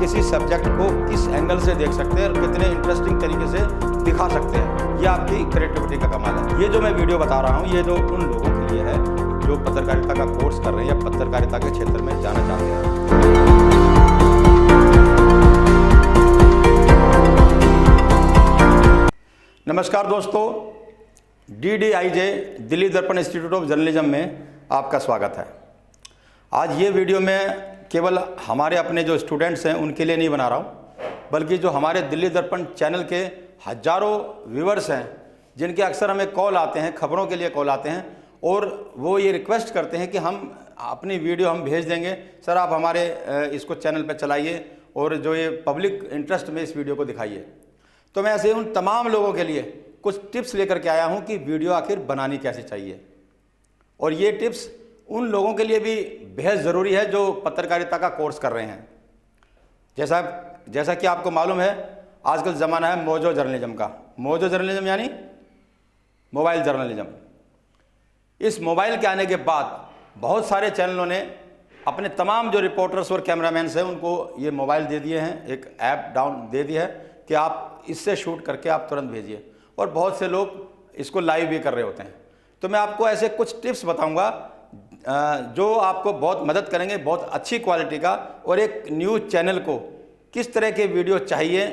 किसी सब्जेक्ट को किस एंगल से देख सकते हैं और कितने इंटरेस्टिंग तरीके से दिखा सकते हैं, ये आपकी क्रिएटिविटी का कमाल है। ये जो मैं वीडियो बता रहा हूँ, ये जो उन लोगों के लिए है जो पत्रकारिता का कोर्स कर रहे हैं या पत्रकारिता के क्षेत्र में जाना चाहते हैं। नमस्कार दोस्तों, DDIJ दिल्ली दर्पण इंस्टीट्यूट ऑफ जर्नलिज्म में आपका स्वागत है। आज ये वीडियो मैं केवल हमारे अपने जो स्टूडेंट्स हैं उनके लिए नहीं बना रहा हूँ, बल्कि जो हमारे दिल्ली दर्पण चैनल के हजारों व्यूवर्स हैं जिनके अक्सर हमें कॉल आते हैं, खबरों के लिए कॉल आते हैं और वो ये रिक्वेस्ट करते हैं कि हम अपनी वीडियो हम भेज देंगे, सर आप हमारे इसको चैनल पर चलाइए और जो ये पब्लिक इंटरेस्ट में इस वीडियो को दिखाइए। तो मैं ऐसे उन तमाम लोगों के लिए कुछ टिप्स लेकर के आया हूं कि वीडियो आखिर बनानी कैसे चाहिए, और ये टिप्स उन लोगों के लिए भी बेहद ज़रूरी है जो पत्रकारिता का कोर्स कर रहे हैं। जैसा कि आपको मालूम है, आजकल ज़माना है मोजो जर्नलिज्म का। मोजो जर्नलिज्म यानी मोबाइल जर्नलिज्म। इस मोबाइल के आने के बाद बहुत सारे चैनलों ने अपने तमाम जो रिपोर्टर्स और कैमरामैन्स हैं उनको ये मोबाइल दे दिए हैं, एक ऐप डाउन दे दी है कि आप इससे शूट करके आप तुरंत भेजिए, और बहुत से लोग इसको लाइव भी कर रहे होते हैं। तो मैं आपको ऐसे कुछ टिप्स बताऊंगा जो आपको बहुत मदद करेंगे, बहुत अच्छी क्वालिटी का, और एक न्यूज़ चैनल को किस तरह के वीडियो चाहिए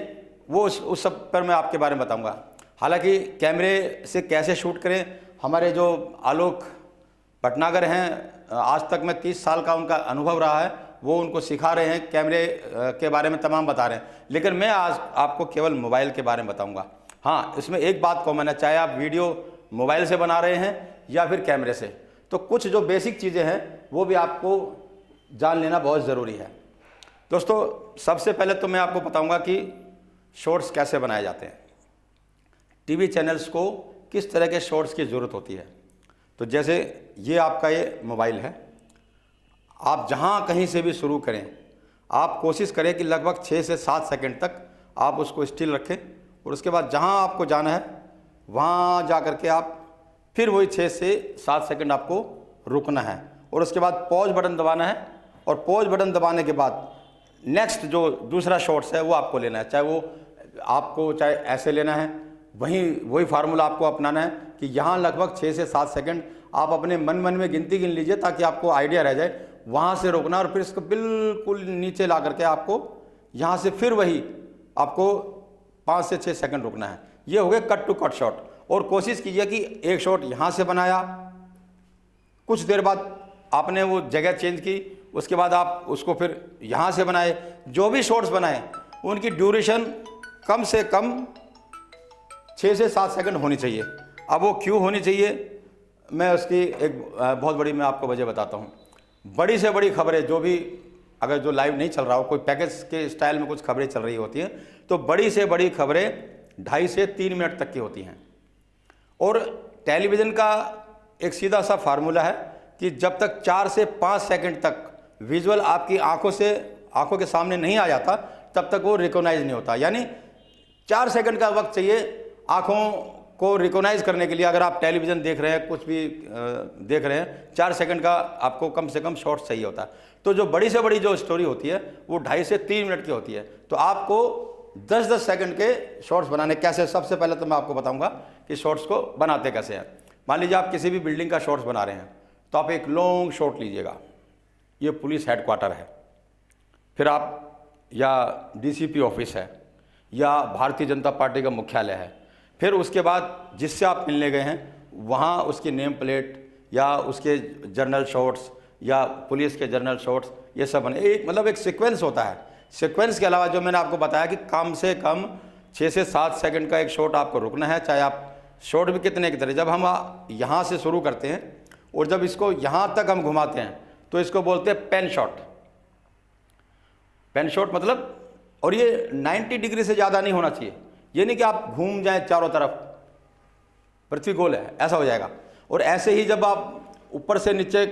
वो उस सब पर मैं आपके बारे में बताऊंगा। हालांकि कैमरे से कैसे शूट करें, हमारे जो आलोक भटनागर हैं, आज तक में 30 साल का उनका अनुभव रहा है, वो उनको सिखा रहे हैं, कैमरे के बारे में तमाम बता रहे हैं, लेकिन मैं आज आपको केवल मोबाइल के बारे में बताऊंगा। हाँ, इसमें एक बात कॉमन है, चाहे आप वीडियो मोबाइल से बना रहे हैं या फिर कैमरे से, तो कुछ जो बेसिक चीज़ें हैं वो भी आपको जान लेना बहुत ज़रूरी है। दोस्तों, सबसे पहले तो मैं आपको बताऊंगा कि शॉर्ट्स कैसे बनाए जाते हैं, टीवी चैनल्स को किस तरह के शॉर्ट्स की ज़रूरत होती है। तो जैसे ये आपका ये मोबाइल है, आप जहाँ कहीं से भी शुरू करें, आप कोशिश करें कि लगभग 6 से 7 सेकंड तक आप उसको स्टिल रखें, और उसके बाद जहाँ आपको जाना है वहाँ जा कर के आप फिर वही 6 से 7 सेकंड आपको रुकना है, और उसके बाद पॉज बटन दबाना है, और पॉज बटन दबाने के बाद नेक्स्ट जो दूसरा शॉट्स है वो आपको लेना है। चाहे ऐसे लेना है, वही फार्मूला आपको अपनाना है कि यहाँ लगभग 6 से 7 सेकंड आप अपने मन में गिनती गिन लीजिए ताकि आपको आइडिया रह जाए। वहाँ से रोकना, और फिर इसको बिल्कुल नीचे ला करके आपको यहाँ से फिर वही आपको 5 से 6 सेकंड रुकना है। ये हो गया कट टू कट शॉट। और कोशिश कीजिए कि एक शॉट यहाँ से बनाया, कुछ देर बाद आपने वो जगह चेंज की, उसके बाद आप उसको फिर यहाँ से बनाए। जो भी शॉट्स बनाए उनकी ड्यूरेशन कम से कम 6 से 7 सेकंड होनी चाहिए। अब वो क्यों होनी चाहिए, मैं उसकी एक बहुत बड़ी मैं आपको वजह बताता हूँ। बड़ी से बड़ी खबरें जो भी, अगर जो लाइव नहीं चल रहा हो, कोई पैकेज के स्टाइल में कुछ खबरें चल रही होती हैं, तो बड़ी से बड़ी खबरें 2.5 से 3 मिनट तक की होती हैं। और टेलीविज़न का एक सीधा सा फार्मूला है कि जब तक 4 से 5 सेकंड तक विजुअल आपकी आंखों के सामने नहीं आ जाता, तब तक वो रिकॉग्नाइज नहीं होता। यानी 4 सेकंड का वक्त चाहिए आंखों को रिकॉग्नाइज करने के लिए। अगर आप टेलीविज़न देख रहे हैं, कुछ भी देख रहे हैं, 4 सेकंड का आपको कम से कम शॉर्ट चाहिए होता है। तो जो बड़ी से बड़ी जो स्टोरी होती है वो 2.5 से 3 मिनट की होती है। तो आपको 10-10 सेकंड के शॉर्ट्स बनाने कैसे, सबसे पहले तो मैं आपको बताऊंगा कि शॉर्ट्स को बनाते कैसे हैं। मान लीजिए आप किसी भी बिल्डिंग का शॉर्ट्स बना रहे हैं, तो आप एक लॉन्ग शॉट लीजिएगा। ये पुलिस हेडक्वार्टर है, फिर आप या DCP ऑफिस है, या भारतीय जनता पार्टी का मुख्यालय है, फिर उसके बाद जिससे आप मिलने गए हैं वहाँ उसकी नेम प्लेट या उसके जर्नल शॉट्स या पुलिस के जर्नल शॉट्स, ये सब बने। एक सीक्वेंस होता है। सीक्वेंस के अलावा जो मैंने आपको बताया कि कम से कम 6 से 7 सेकंड का एक शॉट आपको रुकना है, चाहे आप शॉट भी कितने की तरह। जब हम यहाँ से शुरू करते हैं और जब इसको यहाँ तक हम घुमाते हैं तो इसको बोलते हैं पेन शॉट। पेन शॉट मतलब, और ये 90 डिग्री से ज़्यादा नहीं होना चाहिए। ये नहीं कि आप घूम जाएं चारों तरफ, पृथ्वी गोल है ऐसा हो जाएगा। और ऐसे ही जब आप ऊपर से नीचे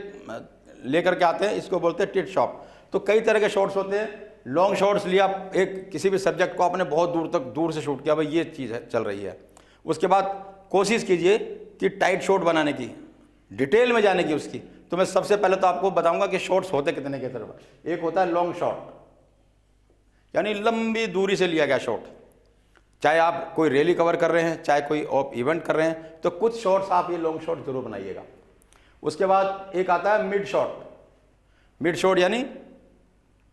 लेकर के आते हैं, इसको बोलते हैं टिट शॉट। तो कई तरह के शॉट्स होते हैं। लॉन्ग शॉट्स लिया, एक किसी भी सब्जेक्ट को आपने बहुत दूर से शूट किया, भाई ये चीज़ है चल रही है। उसके बाद कोशिश कीजिए कि टाइट शॉट बनाने की, डिटेल में जाने की उसकी। तो मैं सबसे पहले तो आपको बताऊंगा कि शॉट्स होते कितने के तरफ। एक होता है लॉन्ग शॉट, यानी लंबी दूरी से लिया गया शॉट। चाहे आप कोई रैली कवर कर रहे हैं, चाहे कोई ऑफ इवेंट कर रहे हैं, तो कुछ शॉट्स आप ये लॉन्ग शॉट जरूर बनाइएगा। उसके बाद एक आता है मिड शॉट। मिड शॉट यानी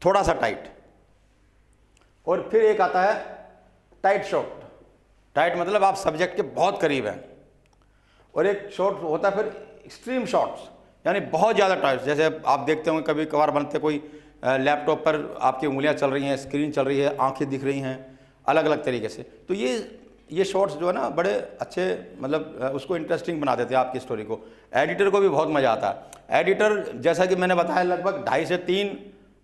थोड़ा सा टाइट। और फिर एक आता है टाइट शॉट। टाइट मतलब आप सब्जेक्ट के बहुत करीब हैं। और एक शॉट होता है फिर एक्सट्रीम शॉट्स, यानी बहुत ज़्यादा टाइट। जैसे आप देखते होंगे कभी कभार बनते, कोई लैपटॉप पर आपकी उंगलियां चल रही हैं, स्क्रीन चल रही है, आंखें दिख रही हैं अलग अलग तरीके से। तो ये शॉट्स जो है ना बड़े अच्छे, मतलब उसको इंटरेस्टिंग बना देते हैं आपकी स्टोरी को। एडिटर को भी बहुत मज़ा आता है। एडिटर जैसा कि मैंने बताया लगभग 2.5 से 3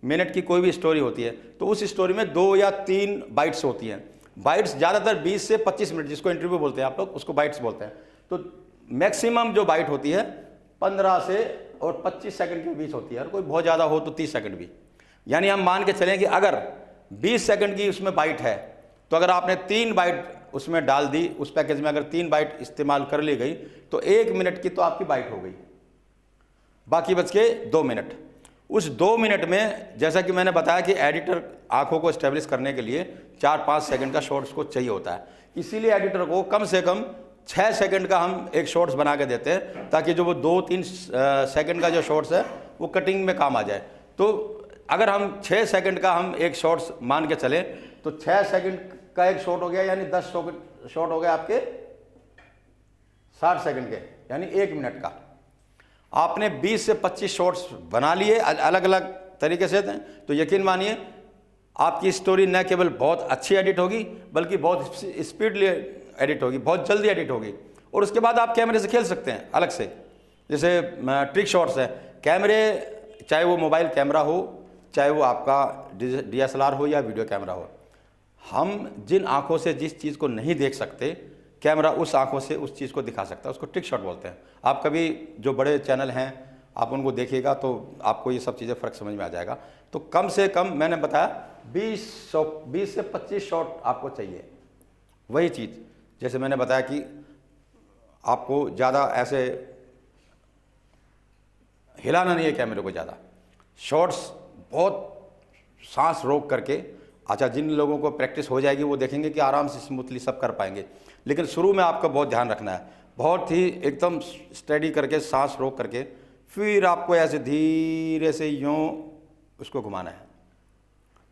मिनट की कोई भी स्टोरी होती है, तो उस स्टोरी में 2 या 3 बाइट्स होती हैं। बाइट्स ज़्यादातर 20 से 25 मिनट, जिसको इंटरव्यू बोलते हैं आप लोग, उसको बाइट्स बोलते हैं। तो मैक्सिमम जो बाइट होती है 15 से और 25 सेकंड के बीच होती है, और कोई बहुत ज़्यादा हो तो 30 सेकंड भी। यानी हम मान के चलें कि अगर 20 सेकंड की उसमें बाइट है, तो अगर आपने 3 बाइट उसमें डाल दी, उस पैकेज में अगर 3 बाइट इस्तेमाल कर ली गई, तो 1 मिनट की तो आपकी बाइट हो गई, बाकी बच के 2 मिनट। उस 2 मिनट में जैसा कि मैंने बताया कि एडिटर आंखों को स्टेब्लिश करने के लिए 4-5 सेकंड का शॉर्ट्स को चाहिए होता है। इसीलिए एडिटर को कम से कम 6 सेकंड का हम एक शॉर्ट्स बना के देते हैं, ताकि जो वो 2-3 सेकंड का जो शॉर्ट्स है वो कटिंग में काम आ जाए। तो अगर हम 6 सेकंड का हम एक शॉर्ट्स मान के चले, तो 6 सेकंड का एक शॉट हो गया, यानी 10 शॉट हो गए आपके 60 सेकंड के, यानी 1 मिनट का। आपने 20 से 25 शॉट्स बना लिए अलग अलग तरीके से, तो यकीन मानिए आपकी स्टोरी न केवल बहुत अच्छी एडिट होगी, बल्कि बहुत स्पीडली एडिट होगी, बहुत जल्दी एडिट होगी। और उसके बाद आप कैमरे से खेल सकते हैं अलग से। जैसे ट्रिक शॉट्स है, कैमरे चाहे वो मोबाइल कैमरा हो, चाहे वो आपका DSLR हो या वीडियो कैमरा हो, हम जिन आंखों से जिस चीज़ को नहीं देख सकते, कैमरा उस आंखों से उस चीज़ को दिखा सकता है। उसको ट्रिक शॉट बोलते हैं। आप कभी जो बड़े चैनल हैं आप उनको देखिएगा तो आपको ये सब चीज़ें फ़र्क समझ में आ जाएगा। तो कम से कम मैंने बताया 20 से 25 शॉट आपको चाहिए। वही चीज़ जैसे मैंने बताया कि आपको ज़्यादा ऐसे हिलाना नहीं है कैमरे को ज़्यादा। शॉट्स बहुत सांस रोक करके, अच्छा जिन लोगों को प्रैक्टिस हो जाएगी वो देखेंगे कि आराम से स्मूथली सब कर पाएंगे। लेकिन शुरू में आपका बहुत ध्यान रखना है, बहुत ही एकदम स्टेडी करके सांस रोक करके, फिर आपको ऐसे धीरे से यूँ उसको घुमाना है।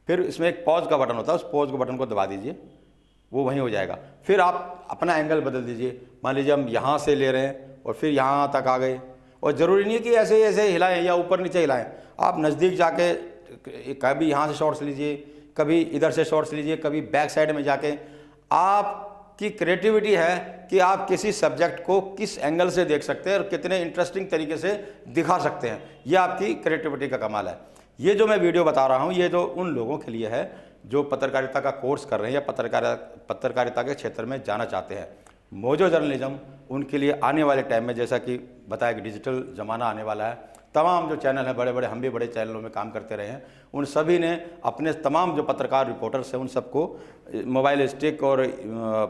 फिर इसमें एक पॉज का बटन होता है, उस पॉज के बटन को दबा दीजिए, वो वहीं हो जाएगा। फिर आप अपना एंगल बदल दीजिए। मान लीजिए हम यहाँ से ले रहे हैं और फिर यहाँ तक आ गए, और ज़रूरी नहीं है कि ऐसे ऐसे हिलाएं या ऊपर नीचे हिलाएं। आप नज़दीक जाके कभी यहाँ से शॉट्स लीजिए, कभी इधर से शॉट्स लीजिए, कभी बैक साइड में जाके। आपकी क्रिएटिविटी है कि आप किसी सब्जेक्ट को किस एंगल से देख सकते हैं और कितने इंटरेस्टिंग तरीके से दिखा सकते हैं। ये आपकी क्रिएटिविटी का कमाल है। ये जो मैं वीडियो बता रहा हूँ, ये जो उन लोगों के लिए है जो पत्रकारिता का कोर्स कर रहे हैं या पत्रकारिता के क्षेत्र में जाना चाहते हैं। मोजो जर्नलिज्म उनके लिए आने वाले टाइम में, जैसा कि बताया कि डिजिटल ज़माना आने वाला है, तमाम जो चैनल हैं बड़े बड़े, हम भी बड़े चैनलों में काम करते रहे हैं, उन सभी ने अपने तमाम जो पत्रकार रिपोर्टर्स हैं उन सबको मोबाइल स्टिक और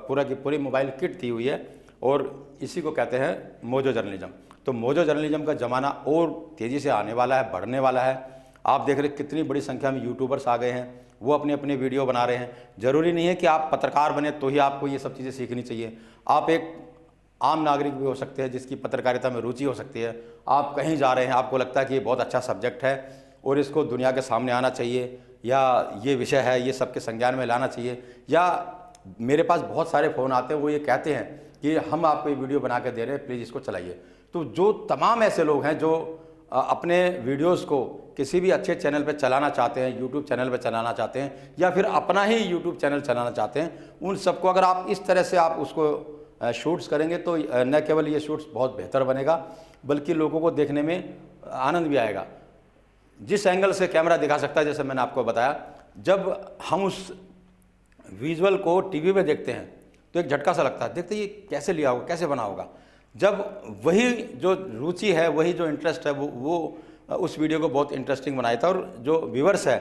पूरा की पूरी मोबाइल किट दी हुई है, और इसी को कहते हैं मोजो जर्नलिज्म। तो मोजो जर्नलिज्म का ज़माना और तेज़ी से आने वाला है, बढ़ने वाला है। आप देख रहे कितनी बड़ी संख्या में यूट्यूबर्स आ गए हैं, वो अपने अपने वीडियो बना रहे हैं। ज़रूरी नहीं है कि आप पत्रकार बने तो ही आपको ये सब चीज़ें सीखनी चाहिए। आप एक आम नागरिक भी हो सकते हैं जिसकी पत्रकारिता में रुचि हो सकती है। आप कहीं जा रहे हैं, आपको लगता है कि ये बहुत अच्छा सब्जेक्ट है और इसको दुनिया के सामने आना चाहिए, या ये विषय है ये सबके संज्ञान में लाना चाहिए, या मेरे पास बहुत सारे फ़ोन आते हैं, वो ये कहते हैं कि हम आपको ये वीडियो बना के दे रहे हैं, प्लीज़ इसको चलाइए। तो जो तमाम ऐसे लोग हैं जो अपने वीडियोस को किसी भी अच्छे चैनल पर चलाना चाहते हैं, यूट्यूब चैनल पर चलाना चाहते हैं, या फिर अपना ही यूट्यूब चैनल चलाना चाहते हैं, उन सबको अगर आप इस तरह से आप उसको शूट्स करेंगे तो न केवल ये शूट्स बहुत बेहतर बनेगा, बल्कि लोगों को देखने में आनंद भी आएगा। जिस एंगल से कैमरा दिखा सकता है, जैसे मैंने आपको बताया, जब हम उस विजुअल को टीवी में देखते हैं तो एक झटका सा लगता है, देखते ये कैसे लिया होगा, कैसे बना होगा। जब वही जो रुचि है, वही जो इंटरेस्ट है, वो उस वीडियो को बहुत इंटरेस्टिंग बनाया था, और जो व्यूअर्स है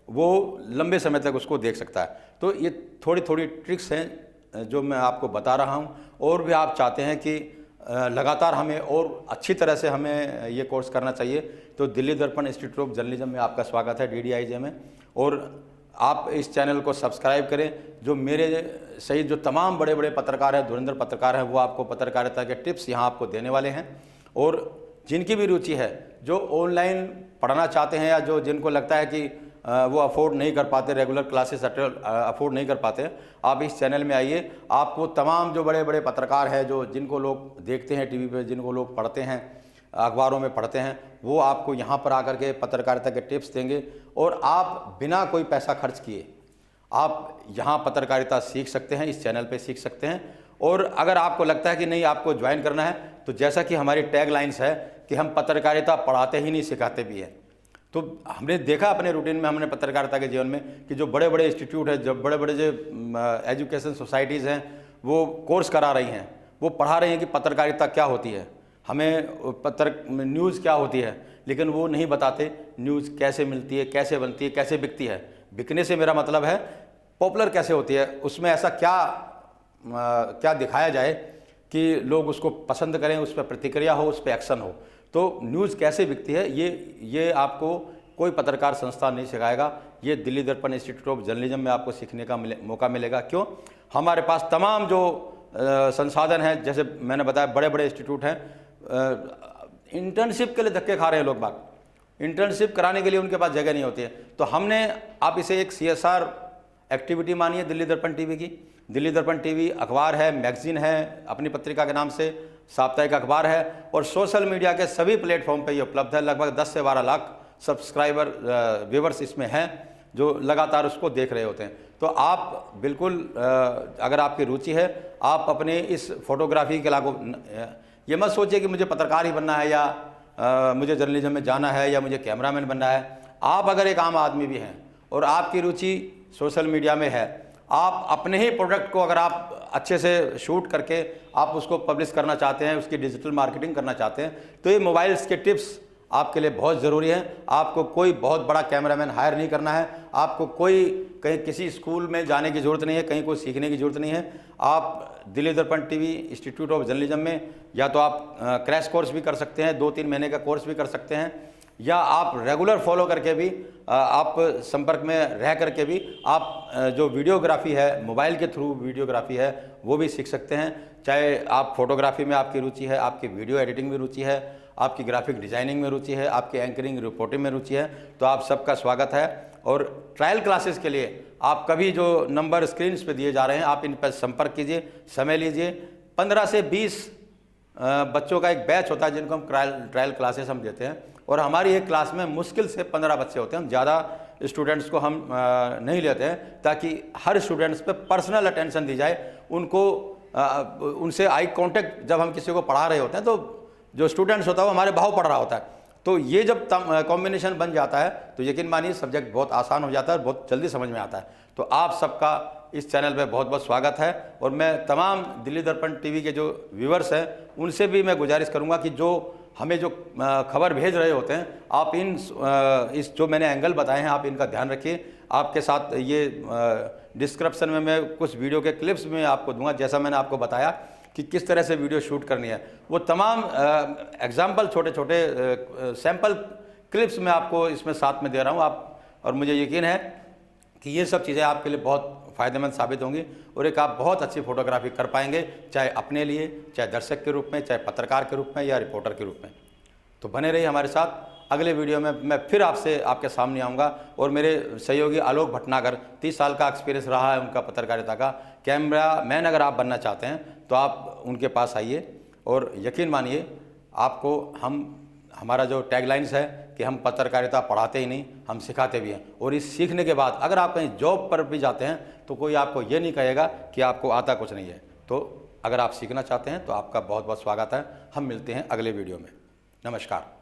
वो लंबे समय तक उसको देख सकता है। तो ये थोड़ी थोड़ी ट्रिक्स हैं जो मैं आपको बता रहा हूँ। और भी आप चाहते हैं कि लगातार हमें और अच्छी तरह से हमें ये कोर्स करना चाहिए, तो दिल्ली दर्पण इंस्टीट्यूट ऑफ जर्नलिज्म में आपका स्वागत है, DDIJ में। और आप इस चैनल को सब्सक्राइब करें। जो मेरे सहित जो तमाम बड़े बड़े पत्रकार हैं, धुरंधर पत्रकार हैं, वो आपको पत्रकारिता के टिप्स यहाँ आपको देने वाले हैं। और जिनकी भी रुचि है, जो ऑनलाइन पढ़ना चाहते हैं या जो जिनको लगता है कि वो अफोर्ड नहीं कर पाते, रेगुलर क्लासेस अफोर्ड नहीं कर पाते, आप इस चैनल में आइए। आपको तमाम जो बड़े बड़े पत्रकार हैं, जो जिनको लोग देखते हैं टीवी पे, जिनको लोग पढ़ते हैं, अखबारों में पढ़ते हैं, वो आपको यहाँ पर आकर के पत्रकारिता के टिप्स देंगे। और आप बिना कोई पैसा खर्च किए आप यहाँ पत्रकारिता सीख सकते हैं, इस चैनल पे सीख सकते हैं। और अगर आपको लगता है कि नहीं आपको ज्वाइन करना है, तो जैसा कि हमारी टैग लाइन्स है कि हम पत्रकारिता पढ़ाते ही नहीं, सिखाते भी हैं। तो हमने देखा अपने रूटीन में, हमने पत्रकारिता के जीवन में कि जो बड़े बड़े इंस्टीट्यूट है, जो बड़े बड़े जो एजुकेशन सोसाइटीज़ हैं, वो कोर्स करा रही हैं, वो पढ़ा रही हैं कि पत्रकारिता क्या होती है, हमें न्यूज़ क्या होती है, लेकिन वो नहीं बताते न्यूज़ कैसे मिलती है, कैसे बनती है, कैसे बिकती है। बिकने से मेरा मतलब है पॉपुलर कैसे होती है, उसमें ऐसा क्या दिखाया जाए कि लोग उसको पसंद करें, उस पर प्रतिक्रिया हो, उस पर एक्शन हो। तो न्यूज़ कैसे बिकती है, ये आपको कोई पत्रकार संस्था नहीं सिखाएगा। ये दिल्ली दर्पण इंस्टीट्यूट ऑफ जर्नलिज्म में आपको सीखने का मौका मिलेगा। क्यों? हमारे पास तमाम जो संसाधन हैं, जैसे मैंने बताया बड़े बड़े इंस्टीट्यूट हैं। इंटर्नशिप के लिए धक्के खा रहे हैं लोग बाग, इंटर्नशिप कराने के लिए उनके पास जगह नहीं होती है। तो हमने, आप इसे एक CSR एक्टिविटी मानिए दिल्ली दर्पण टीवी की। दिल्ली दर्पण टीवी अखबार है, मैगजीन है, अपनी पत्रिका के नाम से साप्ताहिक अखबार है, और सोशल मीडिया के सभी प्लेटफॉर्म पे ये उपलब्ध है। लगभग 10 से 12 लाख सब्सक्राइबर व्यूवर्स इसमें हैं जो लगातार उसको देख रहे होते हैं। तो आप बिल्कुल, अगर आपकी रुचि है, आप अपने इस फोटोग्राफी के लागू, ये मत सोचिए कि मुझे पत्रकार ही बनना है या मुझे जर्नलिज्म में जाना है या मुझे कैमरामैन बनना है। आप अगर एक आम आदमी भी हैं और आपकी रुचि सोशल मीडिया में है, आप अपने ही प्रोडक्ट को अगर आप अच्छे से शूट करके आप उसको पब्लिश करना चाहते हैं, उसकी डिजिटल मार्केटिंग करना चाहते हैं, तो ये मोबाइल्स के टिप्स आपके लिए बहुत ज़रूरी है। आपको कोई बहुत बड़ा कैमरामैन हायर नहीं करना है, आपको कोई कहीं किसी स्कूल में जाने की ज़रूरत नहीं है, कहीं कोई सीखने की ज़रूरत नहीं है। आप दिल्ली दर्पण टीवी इंस्टीट्यूट ऑफ जर्नलिज्म में या तो आप क्रैश कोर्स भी कर सकते हैं, 2-3 महीने का कोर्स भी कर सकते हैं, या आप रेगुलर फॉलो करके भी, आप संपर्क में रह करके भी आप जो वीडियोग्राफी है, मोबाइल के थ्रू वीडियोग्राफी है, वो भी सीख सकते हैं। चाहे आप फोटोग्राफी में आपकी रुचि है, आपकी वीडियो एडिटिंग में रुचि है, आपकी ग्राफिक डिज़ाइनिंग में रुचि है, आपकी एंकरिंग रिपोर्टिंग में रुचि है, तो आप सबका स्वागत है। और ट्रायल क्लासेस के लिए आप कभी जो नंबर स्क्रीन पे दिए जा रहे हैं, आप इन पर संपर्क कीजिए, समय लीजिए। 15 से 20 बच्चों का एक बैच होता है जिनको हम ट्रायल क्लासेस हम देते हैं, और हमारी एक क्लास में मुश्किल से 15 बच्चे होते हैं। हम ज़्यादा स्टूडेंट्स को हम नहीं लेते हैं, ताकि हर स्टूडेंट्स पे पर्सनल अटेंशन दी जाए, उनको उनसे आई कांटेक्ट, जब हम किसी को पढ़ा रहे होते हैं तो जो स्टूडेंट्स होता है वो हमारे भाव पढ़ रहा होता है। तो ये जब कॉम्बिनेशन बन जाता है तो यकीन मानिए सब्जेक्ट बहुत आसान हो जाता है और बहुत जल्दी समझ में आता है। तो आप सबका इस चैनल पे बहुत बहुत स्वागत है। और मैं तमाम दिल्ली दर्पण टीवी के जो व्यूवर्स हैं उनसे भी मैं गुजारिश करूंगा कि जो हमें जो खबर भेज रहे होते हैं, आप इस जो मैंने एंगल बताए हैं आप इनका ध्यान रखिए। आपके साथ ये डिस्क्रिप्शन में मैं कुछ वीडियो के क्लिप्स में आपको दूंगा, जैसा मैंने आपको बताया कि किस तरह से वीडियो शूट करनी है। वो तमाम एग्जाम्पल, छोटे छोटे सैम्पल क्लिप्स मैं आपको इसमें साथ में दे रहा हूँ आप, और मुझे यकीन है कि ये सब चीज़ें आपके लिए बहुत फ़ायदेमंद साबित होंगी और एक आप बहुत अच्छी फोटोग्राफी कर पाएंगे, चाहे अपने लिए, चाहे दर्शक के रूप में, चाहे पत्रकार के रूप में या रिपोर्टर के रूप में। तो बने रहिए हमारे साथ। अगले वीडियो में मैं फिर आपके सामने आऊँगा। और मेरे सहयोगी आलोक भटनागर, 30 साल का एक्सपीरियंस रहा है उनका पत्रकारिता का। कैमरा मैन अगर आप बनना चाहते हैं तो आप उनके पास आइए, और यकीन मानिए आपको हमारा जो टैगलाइंस है कि हम पत्रकारिता पढ़ाते ही नहीं, हम सिखाते भी हैं। और इस सीखने के बाद अगर आप कहीं जॉब पर भी जाते हैं तो कोई आपको ये नहीं कहेगा कि आपको आता कुछ नहीं है। तो अगर आप सीखना चाहते हैं तो आपका बहुत बहुत स्वागत है। हम मिलते हैं अगले वीडियो में। नमस्कार।